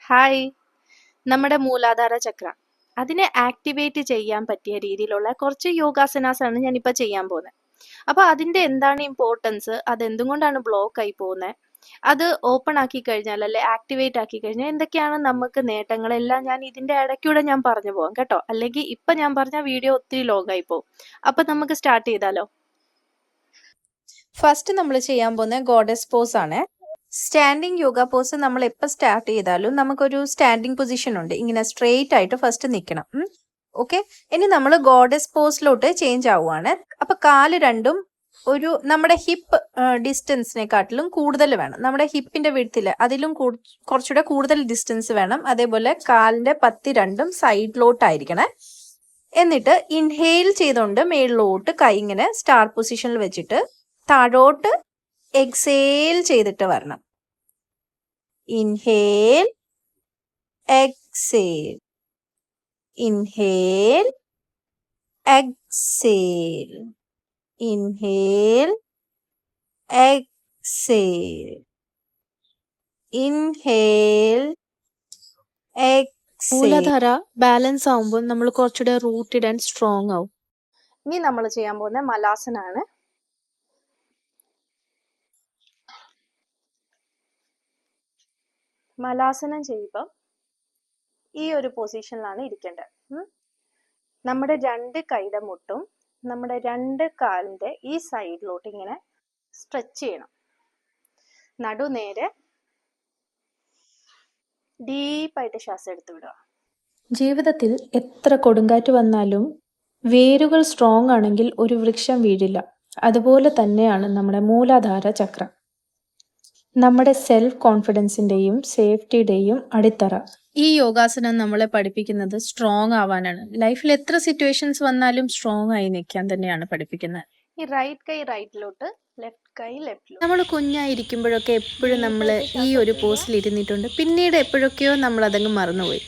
Hi. നമ്മുടെ മൂലാധാര ചക്ര അതിനെ activate ചെയ്യാൻ പറ്റിയ രീതിയിലുള്ള കുറച്ച് യോഗാസനാസ് ആണ് ഞാനിപ്പോൾ ചെയ്യാൻ പോകുന്നത്. അപ്പോൾ അതിന്റെ എന്താണ് ഇമ്പോർട്ടൻസ്, അതെന്തുകൊണ്ടാണ് ബ്ലോക്ക് ആയി പോകുന്നത്, അത് ഓപ്പൺ ആക്കി കഴിഞ്ഞാൽ അല്ലെ ആക്ടിവേറ്റ് ആക്കി കഴിഞ്ഞാൽ എന്തൊക്കെയാണ് നമുക്ക് നേട്ടങ്ങളെല്ലാം ഞാൻ ഇതിന്റെ ഇടയ്ക്കൂടെ ഞാൻ പറഞ്ഞു പോകാം കേട്ടോ. അല്ലെങ്കിൽ ഇപ്പൊ ഞാൻ പറഞ്ഞ വീഡിയോ ഒത്തിരി ലോങ് ആയി പോകും. അപ്പൊ നമുക്ക് സ്റ്റാർട്ട് ചെയ്താലോ? ഫസ്റ്റ് നമ്മൾ ചെയ്യാൻ പോകുന്ന ഗോഡസ് പോസ് ആണ്. സ്റ്റാൻഡിങ് യോഗ പോസ് നമ്മൾ എപ്പോൾ സ്റ്റാർട്ട് ചെയ്താലും നമുക്കൊരു സ്റ്റാൻഡിങ് പൊസിഷൻ ഉണ്ട്. ഇങ്ങനെ സ്ട്രെയിറ്റ് ആയിട്ട് ഫസ്റ്റ് നിൽക്കണം. ഓക്കെ, ഇനി നമ്മൾ ഗോഡസ് പോസിലോട്ട് ചേഞ്ച് ആവുകയാണ്. അപ്പൊ കാല് രണ്ടും ഒരു നമ്മുടെ ഹിപ്പ് ഡിസ്റ്റൻസിനെക്കാട്ടിലും കൂടുതൽ വേണം. നമ്മുടെ ഹിപ്പിന്റെ വിഡ്ത്തിൽ അതിലും കുറച്ചുകൂടെ കൂടുതൽ ഡിസ്റ്റൻസ് വേണം. അതേപോലെ കാലിന്റെ പത്തി രണ്ടും സൈഡിലോട്ടായിരിക്കണേ. എന്നിട്ട് ഇൻഹെയിൽ ചെയ്തുകൊണ്ട് മേളിലോട്ട് കൈ ഇങ്ങനെ സ്റ്റാർ പൊസിഷനിൽ വെച്ചിട്ട് താഴോട്ട് എക്സേൽ ചെയ്തിട്ട് വരണം. Inhale, exhale, inhale, exhale, inhale, exhale, inhale, exhale. Muladhara balance ആവുമ്പോൾ നമ്മൾ കുറച്ചുകൂടെ റൂട്ടഡ് ആൻഡ് സ്ട്രോങ് ആവും. ഇനി നമ്മൾ ചെയ്യാൻ പോകുന്ന മലാസനാണ്. മലാസനം ചെയ്യുമ്പോൾ ഈ ഒരു പൊസിഷനിലാണ് ഇരിക്കേണ്ടത്. നമ്മുടെ രണ്ട് കൈയുടെ മുട്ടും നമ്മുടെ രണ്ട് കാലിന്റെ ഈ സൈഡിലോട്ട് ഇങ്ങനെ സ്ട്രെച്ച് ചെയ്യണം. നടു നേരെ ഡീപ്പായിട്ട് ശ്വാസം എടുത്തു വിടുക. ജീവിതത്തിൽ എത്ര കൊടുങ്കാറ്റ് വന്നാലും വേരുകൾ സ്ട്രോങ് ആണെങ്കിൽ ഒരു വൃക്ഷം വീഴില്ല. അതുപോലെ തന്നെയാണ് നമ്മുടെ മൂലാധാര ചക്രം. നമ്മുടെ സെൽഫ് കോൺഫിഡൻസിന്റെയും സേഫ്റ്റിയുടെയും അടിത്തറ. ഈ യോഗാസനം നമ്മളെ പഠിപ്പിക്കുന്നത് സ്ട്രോങ് ആവാനാണ്. ലൈഫിൽ എത്ര സിറ്റുവേഷൻസ് വന്നാലും സ്ട്രോങ് ആയി നിൽക്കാൻ തന്നെയാണ് പഠിപ്പിക്കുന്നത്. ഈ റൈറ്റ് കൈ റൈറ്റിലോട്ട്, ലെഫ്റ്റ് കൈ ലെഫ്റ്റിലോട്ട്. നമ്മൾ കുഞ്ഞായിരിക്കുമ്പോഴൊക്കെ എപ്പോഴും നമ്മൾ ഈ ഒരു പോസ്റ്റിൽ ഇരുന്നിട്ടുണ്ട്. പിന്നീട് എപ്പോഴൊക്കെയോ നമ്മൾ അതങ്ങ് മറന്നുപോയി.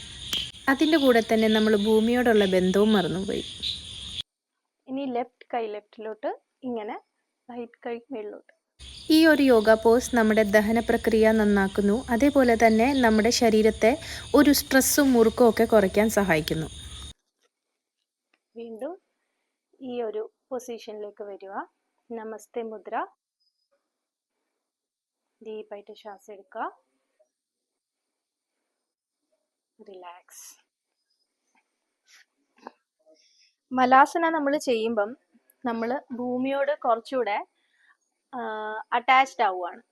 അതിൻ്റെ കൂടെ തന്നെ നമ്മൾ ഭൂമിയോടുള്ള ബന്ധവും മറന്നുപോയി. ഇനി ലെഫ്റ്റ് കൈ ലെഫ്റ്റിലോട്ട്, ഇങ്ങനെ റൈറ്റ് കൈ മേളിലോട്ട്. ഈ ഒരു യോഗ പോസ് നമ്മുടെ ദഹന പ്രക്രിയ നന്നാക്കുന്നു. അതേപോലെ തന്നെ നമ്മുടെ ശരീരത്തെ ഒരു സ്ട്രെസ്സും മുറുക്കും ഒക്കെ കുറയ്ക്കാൻ സഹായിക്കുന്നു. വീണ്ടും ഈ ഒരു പൊസിഷനിലേക്ക് വരിക. നമസ്തേ മുദ്ര. ഡീപ്പായിട്ട് ശ്വാസം എടുക്കുക. റിലാക്സ്. മലാസന നമ്മൾ ചെയ്യുമ്പം നമ്മൾ ഭൂമിയോട് കുറച്ചുകൂടെ അറ്റാച്ച്ഡ് ആവുകയാണ്.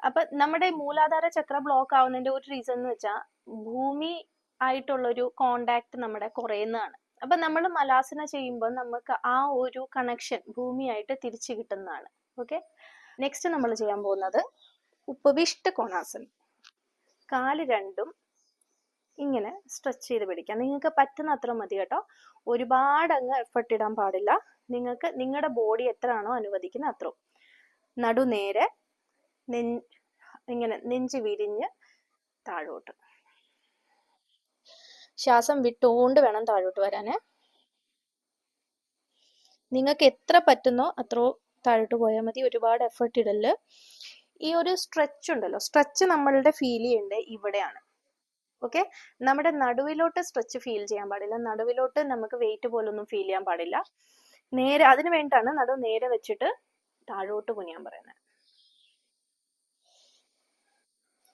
അപ്പൊ നമ്മുടെ മൂലാധാര ചക്ര ബ്ലോക്ക് ആവുന്നതിന്റെ ഒരു റീസൺ എന്ന് വെച്ചാൽ ഭൂമി ആയിട്ടുള്ളൊരു കോണ്ടാക്ട് നമ്മുടെ കുറയുന്നതാണ്. അപ്പൊ നമ്മൾ മലാസന ചെയ്യുമ്പോൾ നമുക്ക് ആ ഒരു കണക്ഷൻ ഭൂമിയായിട്ട് തിരിച്ചു കിട്ടുന്നതാണ്. ഓക്കെ, നെക്സ്റ്റ് നമ്മൾ ചെയ്യാൻ പോകുന്നത് ഉപവിഷ്ട കോണാസനം. കാല് രണ്ടും ഇങ്ങനെ സ്ട്രെച്ച് ചെയ്ത് പിടിക്കാം. നിങ്ങൾക്ക് പറ്റുന്ന അത്ര മതി കേട്ടോ. ഒരുപാട് അങ്ങ് എഫർട്ട് ഇടാൻ പാടില്ല. നിങ്ങൾക്ക് നിങ്ങളുടെ ബോഡി എത്രയാണോ അനുവദിക്കുന്ന അത്രയും. നടു നേരെ, ഇങ്ങനെ നെഞ്ച് വിരിഞ്ഞ് താഴോട്ട്. ശ്വാസം വിട്ടുകൊണ്ട് വേണം താഴോട്ട് വരാനേ. നിങ്ങൾക്ക് എത്ര പറ്റുന്നോ അത്രോ താഴോട്ട് പോയാൽ മതി. ഒരുപാട് എഫർട്ട് ഇടല്. ഈ ഒരു സ്ട്രെച്ച് ഉണ്ടല്ലോ, സ്ട്രെച്ച് നമ്മളുടെ ഫീൽ ചെയ്യേണ്ടത് ഇവിടെയാണ്. ഓക്കെ, നമ്മുടെ നടുവിലോട്ട് സ്ട്രെച്ച് ഫീൽ ചെയ്യാൻ പാടില്ല. നടുവിലോട്ട് നമുക്ക് വെയിറ്റ് പോലൊന്നും ഫീൽ ചെയ്യാൻ പാടില്ല. നേരെ അതിന് വേണ്ടിയിട്ടാണ് നടു നേരെ വെച്ചിട്ട് താഴോട്ട് കുനിയാൻ പറയുന്നത്.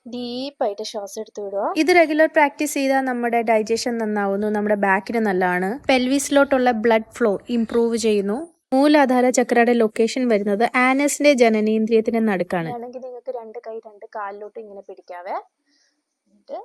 ഡീപ്പായിട്ട് ശ്വാസം എടുത്തു വിടുക. ഇത് റെഗുലർ പ്രാക്ടീസ് ചെയ്താൽ നമ്മുടെ ഡൈജഷൻ നന്നാവുന്നു, നമ്മുടെ ബാക്കിന് നല്ലതാണ്. പെൽവിസിലോട്ടുള്ള ബ്ലഡ് ഫ്ലോ ഇംപ്രൂവ് ചെയ്യുന്നു. മൂലാധാര ചക്രയുടെ ലൊക്കേഷൻ വരുന്നത് ആനസിന്റെ ജനനേന്ദ്രിയത്തിന് നടുക്കാണ്. ആണെങ്കിൽ നിങ്ങൾക്ക് രണ്ട് കൈ രണ്ട് കാലിലോട്ട് ഇങ്ങനെ പിടിക്കാവേ. എന്നിട്ട്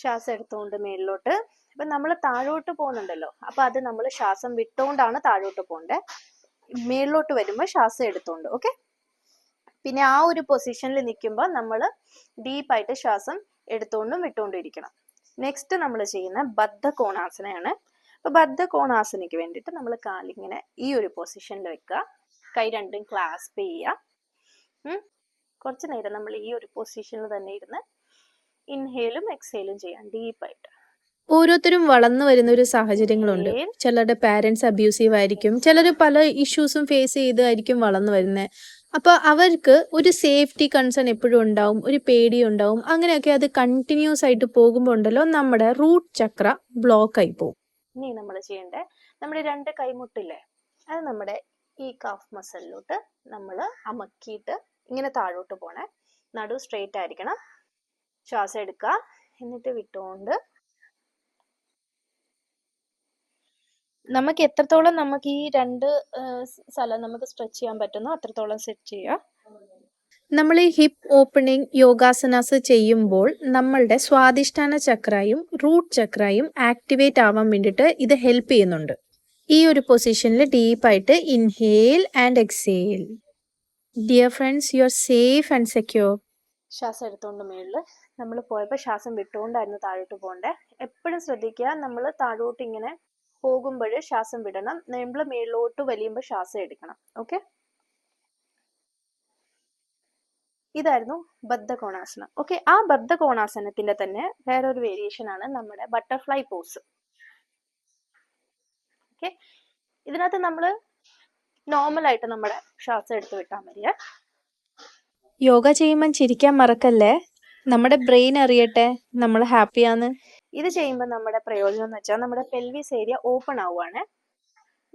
ശ്വാസം എടുത്തുകൊണ്ട് മേളിലോട്ട്. അപ്പൊ നമ്മൾ താഴോട്ട് പോകുന്നുണ്ടല്ലോ, അപ്പൊ അത് നമ്മൾ ശ്വാസം വിട്ടുകൊണ്ടാണ് താഴോട്ട് പോകേണ്ടത്. മേളിലോട്ട് വരുമ്പോൾ ശ്വാസം എടുത്തോണ്ട്. ഓക്കെ, പിന്നെ ആ ഒരു പൊസിഷനിൽ നിൽക്കുമ്പോൾ നമ്മൾ ഡീപ്പായിട്ട് ശ്വാസം എടുത്തോണ്ടും വിട്ടുകൊണ്ടും ഇരിക്കണം. നെക്സ്റ്റ് നമ്മൾ ചെയ്യുന്ന ബദ്ധ കോണാസനയാണ്. അപ്പൊ ബദ്ധ കോണാസനയ്ക്ക് വേണ്ടിയിട്ട് നമ്മൾ കാലിങ്ങനെ ഈ ഒരു പൊസിഷനിൽ വെക്കുക. കൈ രണ്ടും ക്ലാസ്പ് ചെയ്യുക. കുറച്ചു നേരം നമ്മൾ ഈ ഒരു പൊസിഷനിൽ തന്നെ ഇരുന്ന് ഇൻഹേലും എക്സേലും ചെയ്യാം ഡീപ്പായിട്ട്. ഓരോരുത്തരും വളർന്നു വരുന്ന ഒരു സാഹചര്യങ്ങളുണ്ട്. ചിലരുടെ പാരന്റ്സ് അബ്യൂസീവ് ആയിരിക്കും. ചിലര് പല ഇഷ്യൂസും ഫേസ് ചെയ്തായിരിക്കും വളർന്നു വരുന്നത്. അപ്പൊ അവർക്ക് ഒരു സേഫ്റ്റി കൺസേൺ എപ്പോഴും ഉണ്ടാവും. ഒരു പേടിയുണ്ടാവും. അങ്ങനെയൊക്കെ അത് കണ്ടിന്യൂസ് ആയിട്ട് പോകുമ്പോൾ ഉണ്ടല്ലോ നമ്മുടെ റൂട്ട് ചക്ര ബ്ലോക്ക് ആയി പോകും. ഇനി നമ്മൾ ചെയ്യേണ്ടത് നമ്മുടെ 2 കൈമുട്ടില്ലേ, അത് നമ്മുടെ ഈ കാഫ് മസിലിലോട്ട് നമ്മൾ അമക്കിയിട്ട് ഇങ്ങനെ താഴോട്ട് പോണേ. നടു സ്ട്രെയിറ്റ് ആയിരിക്കണം. ശ്വാസം എടുക്കുക, എന്നിട്ട് വിട്ടുകൊണ്ട് നമുക്ക് എത്രത്തോളം നമുക്ക് ഈ 2 സ്ഥലം നമുക്ക് സ്ട്രെച്ച് ചെയ്യാൻ പറ്റുന്നോ അത്രത്തോളം സെറ്റ് ചെയ്യുക. നമ്മൾ ഈ ഹിപ്പ് ഓപ്പണിംഗ് യോഗാസനാസ് ചെയ്യുമ്പോൾ നമ്മളുടെ സ്വാധിഷ്ഠാന ചക്രയും റൂട്ട് ചക്രയും ആക്ടിവേറ്റ് ആവാൻ വേണ്ടിയിട്ട് ഇത് ഹെൽപ്പ് ചെയ്യുന്നുണ്ട്. ഈ ഒരു പൊസിഷനിൽ ഡീപ്പായിട്ട് inhale and exhale. Dear friends, you are safe and secure. ശ്വാസം എടുത്തുകൊണ്ട് മേളിൽ നമ്മൾ പോയപ്പോൾ ശ്വാസം വിട്ടുകൊണ്ടായിരുന്നു താഴോട്ട് പോകണ്ടേ. എപ്പോഴും ശ്രദ്ധിക്കുക, നമ്മൾ താഴോട്ട് ഇങ്ങനെ പോകുമ്പോൾ ശ്വാസം വിടണം. നമ്മൾ മേളിലോട്ട് വലിയുമ്പോൾ ശ്വാസം എടുക്കണം. ഓക്കെ, ഇതായിരുന്നു ബദ്ധകോണാസനം. ഓക്കെ, ആ ബദ്ധകോണാസനത്തിന്റെ തന്നെ വേറൊരു വേരിയേഷൻ ആണ് നമ്മുടെ ബട്ടർഫ്ലൈ പോസ്. ഓക്കെ, ഇതിനകത്ത് നമ്മൾ നോർമൽ ആയിട്ട് നമ്മുടെ ശ്വാസം എടുത്ത് വിട്ടാൽ മതിയേ. യോഗ ചെയ്യുമ്പോൾ ചിരിക്കാൻ മറക്കല്ലേ. നമ്മുടെ ബ്രെയിൻ അറിയട്ടെ നമ്മൾ ഹാപ്പിയാന്ന്. ഇത് ചെയ്യുമ്പോൾ നമ്മുടെ പ്രയോജനം എന്ന് വെച്ചാൽ നമ്മുടെ പെൽവിസ് ഏരിയ ഓപ്പൺ ആവുകയാണ്.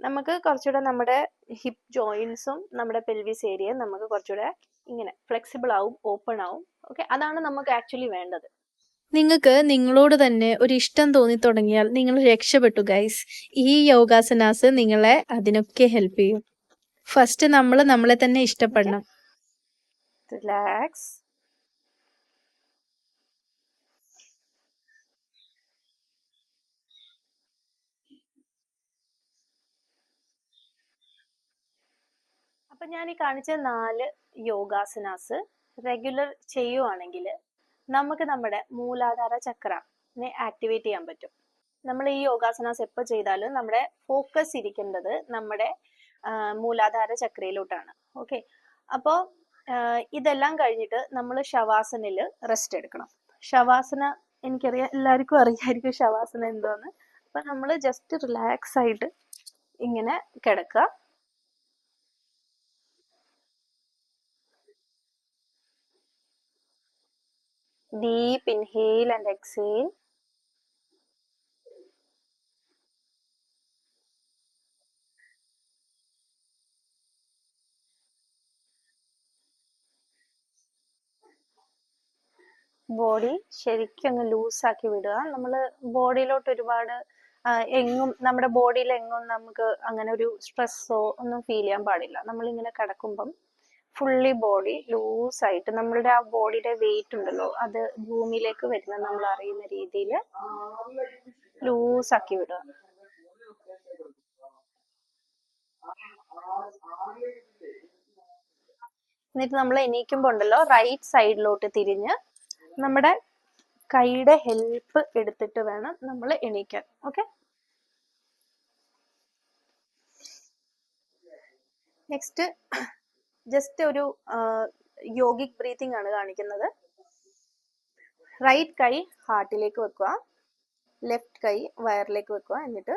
നമുക്ക് കുറച്ചുകൂടെ നമ്മുടെ ഹിപ്പ് ജോയിൻസും നമ്മുടെ പെൽവിസ് ഏരിയയും നമുക്ക് കുറച്ചുകൂടെ ഇങ്ങനെ ഫ്ലെക്സിബിൾ ആവും, ഓപ്പൺ ആവും. ഓക്കെ, അതാണ് നമുക്ക് ആക്ച്വലി വേണ്ടത്. നിങ്ങൾക്ക് നിങ്ങളോട് തന്നെ ഒരു ഇഷ്ടം തോന്നി തുടങ്ങിയാൽ നിങ്ങൾ രക്ഷപ്പെട്ടു ഗൈസ്. ഈ യോഗാസനാസ് നിങ്ങളെ അതിനൊക്കെ ഹെൽപ്പ് ചെയ്യും. ഫസ്റ്റ് നമ്മൾ നമ്മളെ തന്നെ ഇഷ്ടപ്പെടണം. റിലാക്സ്. അപ്പൊ ഞാൻ ഈ കാണിച്ച 4 യോഗാസനാസ് റെഗുലർ ചെയ്യുവാണെങ്കിൽ നമുക്ക് നമ്മുടെ മൂലാധാര ചക്രനെ ആക്ടിവേറ്റ് ചെയ്യാൻ പറ്റും. നമ്മൾ ഈ യോഗാസനാസ് എപ്പോൾ ചെയ്താലും നമ്മുടെ ഫോക്കസ് ഇരിക്കേണ്ടത് നമ്മുടെ മൂലാധാര ചക്രയിലോട്ടാണ്. ഓക്കെ, അപ്പോൾ ഇതെല്ലാം കഴിഞ്ഞിട്ട് നമ്മൾ ശവാസനയിൽ റെസ്റ്റ് എടുക്കണം. ശവാസന എനിക്കറിയാം, എല്ലാവർക്കും അറിയായിരിക്കും ശവാസന എന്താന്ന്. അപ്പൊ നമ്മൾ ജസ്റ്റ് റിലാക്സ് ആയിട്ട് ഇങ്ങനെ കിടക്കുക. Deep inhale and exhale. Body ശരിക്കും അങ്ങ് ലൂസാക്കി വിടുക. നമ്മൾ ബോഡിയിലോട്ട് ഒരുപാട് എങ്ങും നമ്മുടെ ബോഡിയിൽ എങ്ങും നമുക്ക് അങ്ങനെ ഒരു സ്ട്രെസ്സോ ഒന്നും ഫീൽ ചെയ്യാൻ പാടില്ല. നമ്മളിങ്ങനെ കിടക്കുമ്പം ഫുള്ളി ബോഡി ലൂസായിട്ട് നമ്മളുടെ ആ ബോഡിയുടെ വെയിറ്റ് ഉണ്ടല്ലോ അത് ഭൂമിയിലേക്ക് വരുന്ന നമ്മൾ അറിയുന്ന രീതിയിൽ ലൂസാക്കി വിടുക. എന്നിട്ട് നമ്മൾ എണീക്കുമ്പോൾ ഉണ്ടല്ലോ റൈറ്റ് സൈഡിലോട്ട് തിരിഞ്ഞ് നമ്മുടെ കൈയുടെ ഹെൽപ്പ് എടുത്തിട്ട് വേണം നമ്മൾ എണീക്കാൻ. ഓക്കെ, നെക്സ്റ്റ് ജസ്റ്റ് ഒരു യോഗിക് ബ്രീത്തിങ് ആണ് കാണിക്കുന്നത്. റൈറ്റ് കൈ ഹാർട്ടിലേക്ക് വെക്കുക, ലെഫ്റ്റ് കൈ വയറിലേക്ക് വെക്കുക. എന്നിട്ട്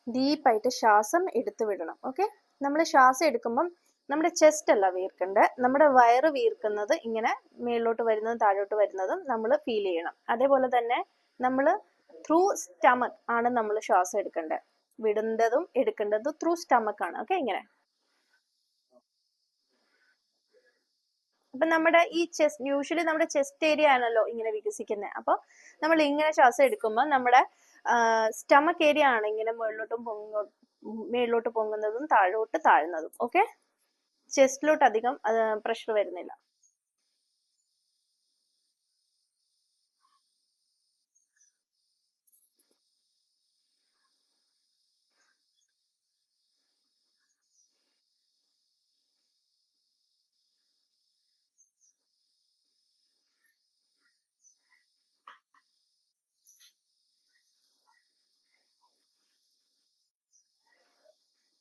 ഡീപ്പായിട്ട് ശ്വാസം എടുത്തു വിടണം. ഓക്കെ, നമ്മൾ ശ്വാസം എടുക്കുമ്പം നമ്മുടെ ചെസ്റ്റ് അല്ല വീർക്കേണ്ടത്, നമ്മുടെ വയറ് വീർക്കുന്നത് ഇങ്ങനെ മേളിലോട്ട് വരുന്നതും താഴോട്ട് വരുന്നതും നമ്മൾ ഫീൽ ചെയ്യണം. അതേപോലെ തന്നെ നമ്മൾ ത്രൂ സ്റ്റമക് ആണ് നമ്മൾ ശ്വാസം എടുക്കേണ്ടത്. വിടുന്നതും എടുക്കേണ്ടതും ത്രൂ സ്റ്റമക് ആണ്. ഓക്കെ, ഇങ്ങനെ. അപ്പൊ നമ്മുടെ ഈ ചെസ്റ്റ് യൂഷ്വലി നമ്മുടെ ചെസ്റ്റ് ഏരിയ ആണല്ലോ ഇങ്ങനെ വികസിക്കുന്നത്. അപ്പൊ നമ്മൾ ഇങ്ങനെ ശ്വാസം എടുക്കുമ്പോൾ നമ്മുടെ സ്റ്റമക് ഏരിയ ആണ് ഇങ്ങനെ മേളിലോട്ട് പൊങ്ങുന്നതും താഴോട്ട് താഴുന്നതും. ഓക്കെ, ചെസ്റ്റിലോട്ട് അധികം പ്രഷർ വരുന്നില്ല.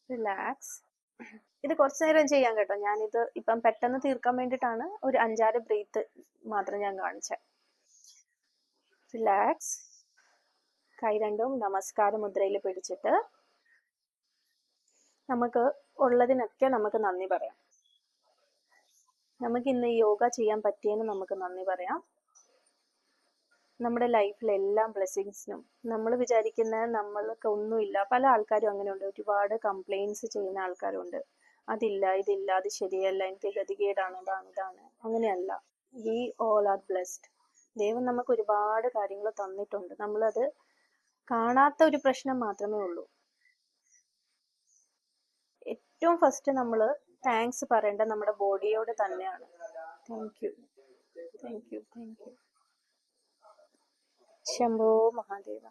റിലാക്സ്. ഇത് കുറച്ചു നേരം ചെയ്യാം കേട്ടോ. ഞാനിത് ഇപ്പം പെട്ടെന്ന് തീർക്കാൻ വേണ്ടിയിട്ടാണ് ഒരു 5-6 ബ്രീത്ത് മാത്രം ഞാൻ കാണിച്ചത്. റിലാക്സ്. കൈ രണ്ടും നമസ്കാര മുദ്രയിൽ പിടിച്ചിട്ട് നമുക്ക് ഉള്ളതിനൊക്കെ നമുക്ക് നന്ദി പറയാം. നമുക്ക് ഇന്ന് യോഗ ചെയ്യാൻ പറ്റിയതിന് നമുക്ക് നന്ദി പറയാം. നമ്മുടെ ലൈഫിലെ എല്ലാ ബ്ലെസ്സിങ്സിനും നമ്മൾ വിചാരിക്കുന്ന നമ്മൾക്ക് ഒന്നുമില്ല, പല ആൾക്കാരും അങ്ങനെയുണ്ട്, ഒരുപാട് കംപ്ലൈൻറ്റ്സ് ചെയ്യുന്ന ആൾക്കാരുണ്ട്. അതില്ല, ഇതില്ല, അത് ശരിയല്ല, എനിക്ക് ഗതികേടാണ്, ഇതാണ്. അങ്ങനെയല്ല. We all are blessed. ദൈവം നമുക്ക് ഒരുപാട് കാര്യങ്ങൾ തന്നിട്ടുണ്ട്. നമ്മളത് കാണാത്ത ഒരു പ്രശ്നം മാത്രമേ ഉള്ളൂ. ഏറ്റവും ഫസ്റ്റ് നമ്മൾ താങ്ക്സ് പറയേണ്ട നമ്മുടെ ബോഡിയോട് തന്നെയാണ്. Thank you. ശംഭോ മഹാദേവ.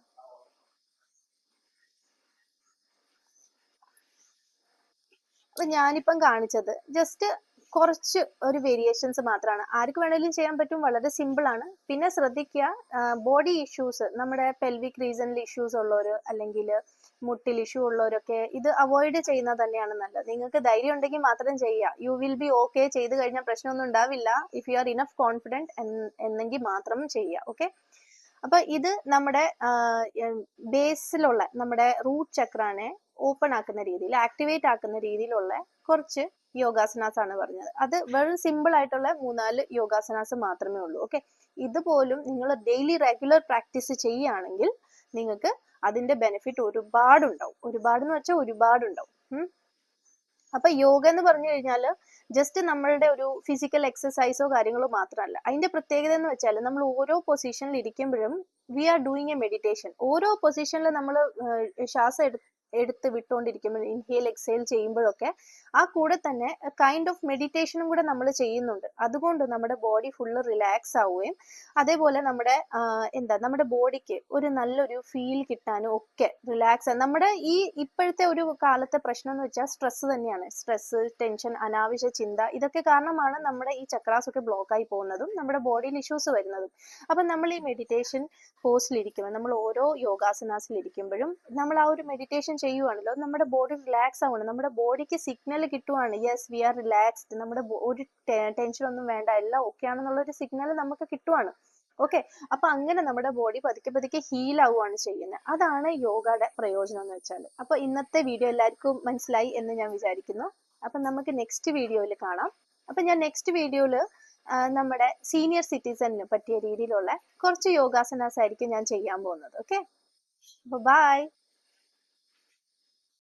അപ്പൊ ഞാനിപ്പം കാണിച്ചത് ജസ്റ്റ് കുറച്ച് ഒരു വേരിയേഷൻസ് മാത്രമാണ്. ആർക്ക് വേണമെങ്കിലും ചെയ്യാൻ പറ്റും, വളരെ സിമ്പിൾ ആണ്. പിന്നെ ശ്രദ്ധിക്കുക, ബോഡി ഇഷ്യൂസ്, നമ്മുടെ പെൽവിക് റീസണിൽ ഇഷ്യൂസ് ഉള്ളവർ അല്ലെങ്കിൽ മുട്ടിൽ ഇഷ്യൂ ഉള്ളവരൊക്കെ ഇത് അവോയ്ഡ് ചെയ്യുന്നത് തന്നെയാണ് നല്ലത്. നിങ്ങൾക്ക് ധൈര്യം ഉണ്ടെങ്കിൽ മാത്രം ചെയ്യുക. You will be okay. ചെയ്ത് കഴിഞ്ഞാൽ പ്രശ്നമൊന്നും ഉണ്ടാവില്ല. If you are enough confident എന്നെങ്കിൽ മാത്രം ചെയ്യുക. ഓക്കെ. അപ്പൊ ഇത് നമ്മുടെ ബേസിലുള്ള നമ്മുടെ റൂട്ട് ചക്രാനെ ഓപ്പൺ ആക്കുന്ന രീതിയിൽ, ആക്ടിവേറ്റ് ആക്കുന്ന രീതിയിലുള്ള കുറച്ച് യോഗാസനാസ് ആണ് പറഞ്ഞത്. അത് വെറും സിമ്പിൾ ആയിട്ടുള്ള 3-4 യോഗാസനാസ് മാത്രമേ ഉള്ളൂ. ഓക്കെ. ഇതുപോലും നിങ്ങൾ ഡെയിലി റെഗുലർ പ്രാക്ടീസ് ചെയ്യുകയാണെങ്കിൽ നിങ്ങൾക്ക് അതിന്റെ ബെനിഫിറ്റ് ഒരുപാടുണ്ടാവും. ഒരുപാടെന്ന് വെച്ചാൽ ഒരുപാടുണ്ടാവും. അപ്പൊ യോഗ എന്ന് പറഞ്ഞു കഴിഞ്ഞാൽ ജസ്റ്റ് നമ്മളുടെ ഒരു ഫിസിക്കൽ എക്സസൈസോ കാര്യങ്ങളോ മാത്രമല്ല. അതിന്റെ പ്രത്യേകത എന്ന് വെച്ചാൽ നമ്മൾ ഓരോ പൊസിഷനിൽ ഇരിക്കുമ്പോഴും we are doing a meditation. ഓരോ പൊസിഷനിൽ നമ്മൾ ശ്വാസം എടുത്ത് വിട്ടുകൊണ്ടിരിക്കുമ്പോൾ, ഇൻഹേൽ എക്സേൽ ചെയ്യുമ്പോഴൊക്കെ ആ കൂടെ തന്നെ കൈൻഡ് ഓഫ് മെഡിറ്റേഷനും കൂടെ നമ്മൾ ചെയ്യുന്നുണ്ട്. അതുകൊണ്ട് നമ്മുടെ ബോഡി ഫുള്ള് റിലാക്സ് ആവുകയും അതേപോലെ നമ്മുടെ നമ്മുടെ ബോഡിക്ക് ഒരു നല്ലൊരു ഫീൽ കിട്ടാനും ഒക്കെ റിലാക്സ്. നമ്മുടെ ഈ ഇപ്പോഴത്തെ ഒരു കാലത്തെ പ്രശ്നം എന്ന് വെച്ചാൽ സ്ട്രെസ് തന്നെയാണ്. സ്ട്രെസ്, ടെൻഷൻ, അനാവശ്യ ചിന്ത, ഇതൊക്കെ കാരണമാണ് നമ്മുടെ ഈ ചക്രാസ് ഒക്കെ ബ്ലോക്ക് ആയി പോകുന്നതും നമ്മുടെ ബോഡിയിൽ ഇഷ്യൂസ് വരുന്നതും. അപ്പം നമ്മൾ ഈ മെഡിറ്റേഷൻ പോസ്റ്റിലിരിക്കുമ്പോൾ, നമ്മൾ ഓരോ യോഗാസനാസിൽ ഇരിക്കുമ്പോഴും നമ്മൾ ആ ഒരു മെഡിറ്റേഷൻ ചെയ്യുവാണല്ലോ, നമ്മുടെ ബോഡി റിലാക്സ് ആവുകയാണ്. നമ്മുടെ ബോഡിക്ക് സിഗ്നൽ കിട്ടുവാണ്, യെസ് വി ആർ റിലാക്സ്ഡ്, നമ്മുടെ ഒരു ടെൻഷൻ ഒന്നും വേണ്ട, എല്ലാം ഓക്കെ ആണെന്നുള്ള ഒരു സിഗ്നൽ നമുക്ക് കിട്ടുവാണ്. ഓക്കെ. അപ്പൊ അങ്ങനെ നമ്മുടെ ബോഡി പതുക്കെ ഹീൽ ആവുകയാണ് ചെയ്യുന്നത്. അതാണ് യോഗയുടെ പ്രയോജനം എന്ന് വെച്ചാൽ. അപ്പൊ ഇന്നത്തെ വീഡിയോ എല്ലാവർക്കും മനസ്സിലായി എന്ന് ഞാൻ വിചാരിക്കുന്നു. അപ്പൊ നമുക്ക് നെക്സ്റ്റ് വീഡിയോയിൽ കാണാം. അപ്പൊ ഞാൻ നെക്സ്റ്റ് വീഡിയോയിൽ നമ്മുടെ സീനിയർ സിറ്റിസണിന് പറ്റിയ രീതിയിലുള്ള കുറച്ച് യോഗാസനാസ് ആയിരിക്കും ഞാൻ ചെയ്യാൻ പോകുന്നത്. ഓക്കെ. അപ്പൊ ബൈ.